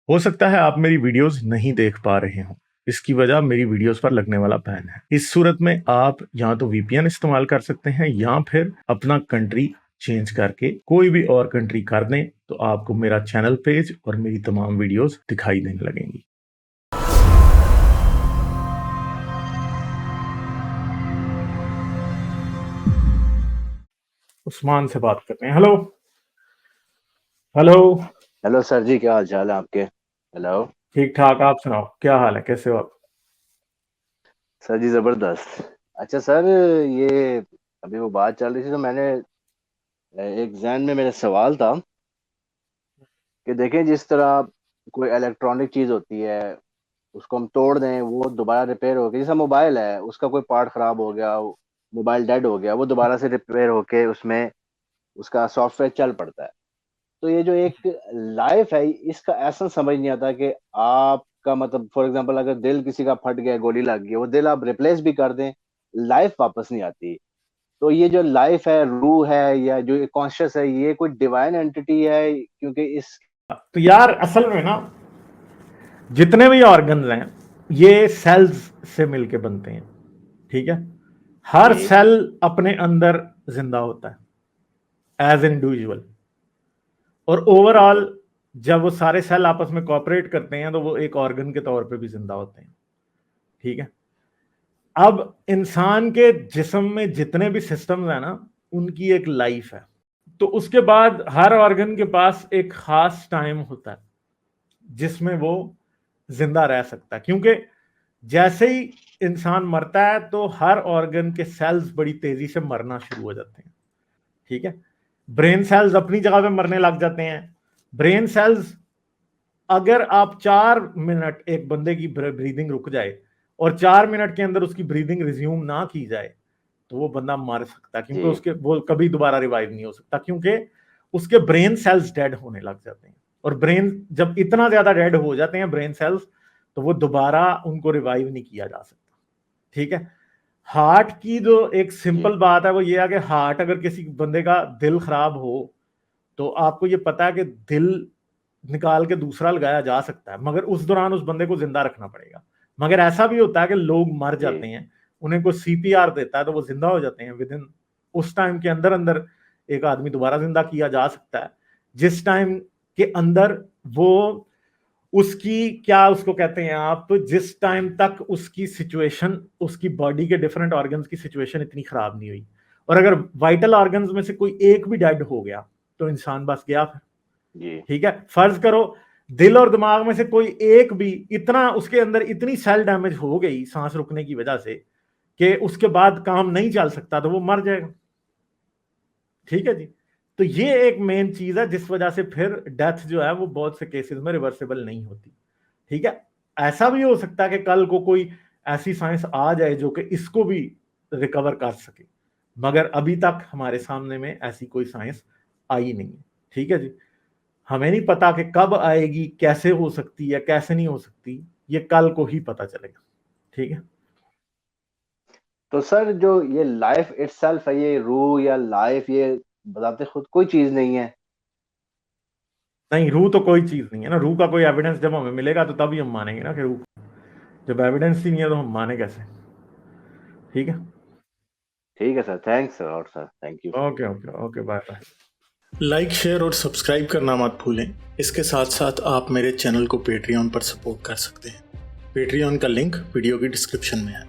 हो सकता है आप मेरी वीडियोस नहीं देख पा रहे हो। इसकी वजह मेरी वीडियोस पर लगने वाला बैन है। इस सूरत में आप या तो वीपीएन इस्तेमाल कर सकते हैं या फिर अपना कंट्री चेंज करके कोई भी और कंट्री कर दें, तो आपको मेरा चैनल पेज और मेरी तमाम वीडियोस दिखाई देने लगेंगी। उस्मान से बात करते हैं। Hello hello. हेलो सर जी, क्या हाल चाल है आपके? हेलो ठीक ठाक, आप सुनाओ, क्या हाल है, कैसे हो आप? सर जी, जबरदस्त। अच्छा सर, ये अभी वो बात चल रही थी तो मैंने एक जहन में मेरा सवाल था कि देखें, जिस तरह कोई इलेक्ट्रॉनिक चीज़ होती है, उसको हम तोड़ दें वो दोबारा रिपेयर होके, जैसा मोबाइल है उसका कोई पार्ट ख़राब हो गया, मोबाइल डेड हो गया, वो दोबारा से रिपेयर होके उसमें उसका सॉफ्टवेयर चल पड़ता है। तो ये जो एक लाइफ है, इसका ऐसा समझ नहीं आता कि आपका मतलब फॉर एग्जांपल अगर दिल किसी का फट गया, गोली लग गई, वो दिल आप रिप्लेस भी कर दें, लाइफ वापस नहीं आती। तो ये जो लाइफ है, रूह है, या जो कॉन्शियस है, ये कोई डिवाइन एंटिटी है? क्योंकि इस तो यार असल में ना, जितने भी ऑर्गन्स हैं ये सेल्स से मिलके बनते हैं, ठीक है। हर जी सेल अपने अंदर जिंदा होता है एज एन इंडिविजुअल, और ठीक ओवरऑल है। जब वो सारे सेल आपस में कोऑपरेट करते हैं तो वो एक ऑर्गन के तौर पे भी जिंदा होते हैं, ठीक है। अब इंसान के जिस्म में जितने भी सिस्टम्स हैं ना, उनकी एक लाइफ है। तो उसके बाद हर ऑर्गन के पास एक खास टाइम होता है जिसमें वो जिंदा रह सकता है, क्योंकि जैसे ही इंसान मरता है तो हर ऑर्गन के सेल्स बड़ी तेजी से मरना शुरू हो जाते हैं, ठीक है। ब्रेन सेल्स अपनी जगह पे मरने लग जाते हैं। ब्रेन सेल्स, अगर आप 4 मिनट एक बंदे की ब्रीदिंग रुक जाए और 4 मिनट के अंदर उसकी ब्रीदिंग रिज्यूम ना की जाए तो वो बंदा मर सकता है, क्योंकि जी उसके वो कभी दोबारा रिवाइव नहीं हो सकता, क्योंकि उसके ब्रेन सेल्स डेड होने लग जाते हैं। और ब्रेन जब इतना ज्यादा डेड हो जाते हैं ब्रेन सेल्स, तो वो दोबारा उनको रिवाइव नहीं किया जा सकता, ठीक है। हार्ट की जो एक जी सिंपल बात है वो ये है कि हार्ट, अगर किसी बंदे का दिल खराब हो तो आपको ये पता है कि दिल निकाल के दूसरा लगाया जा सकता है, मगर उस दौरान उस बंदे को जिंदा रखना पड़ेगा। मगर ऐसा भी होता है कि लोग मर जी जाते हैं, उन्हें कोई सीपीआर देता है तो वो जिंदा हो जाते हैं विद इन उस टाइम के अंदर अंदर। एक आदमी दोबारा जिंदा किया जा सकता है जिस टाइम के अंदर वो उसकी क्या उसको कहते हैं आप, जिस टाइम तक उसकी सिचुएशन, उसकी बॉडी के डिफरेंट ऑर्गन्स की सिचुएशन इतनी खराब नहीं हुई। और अगर वाइटल ऑर्गन्स में से कोई एक भी डेड हो गया तो इंसान बस गया फिर, जी ठीक है। फर्ज करो दिल और दिमाग में से कोई एक भी, इतना उसके अंदर इतनी सेल डैमेज हो गई सांस रुकने की वजह से कि उसके बाद काम नहीं चल सकता, तो वो मर जाएगा, ठीक है जी। तो ये एक मेन चीज है जिस वजह से फिर डेथ जो है वो बहुत से केसेस में रिवर्सिबल नहीं होती, ठीक है। ऐसा भी हो सकता है कि कल को कोई ऐसी साइंस आ जाए जो कि इसको भी रिकवर कर सके, मगर अभी तक हमारे सामने में ऐसी कोई साइंस आई नहीं है, ठीक है जी। हमें नहीं पता कि कब आएगी, कैसे हो सकती है, कैसे नहीं हो सकती, ये कल को ही पता चलेगा, ठीक है। तो सर, जो ये लाइफ इटसेल्फ है, ये रूह या लाइफ, ये बताते खुद कोई चीज नहीं है? नहीं, रूह तो कोई चीज नहीं है ना। रूह का कोई एविडेंस जब हमें मिलेगा तो तभी हम मानेंगे ना कि रूह। जब एविडेंस ही नहीं है तो हम माने कैसे, ठीक है। ठीक है सर, थैंक्स सर, और sir thank you. Okay okay okay, bye bye. Like, share और सब्सक्राइब करना मत भूलें। इसके साथ साथ आप मेरे चैनल को पेट्रियन पर सपोर्ट कर सकते हैं। पेट्रियन का लिंक वीडियो की डिस्क्रिप्शन में है।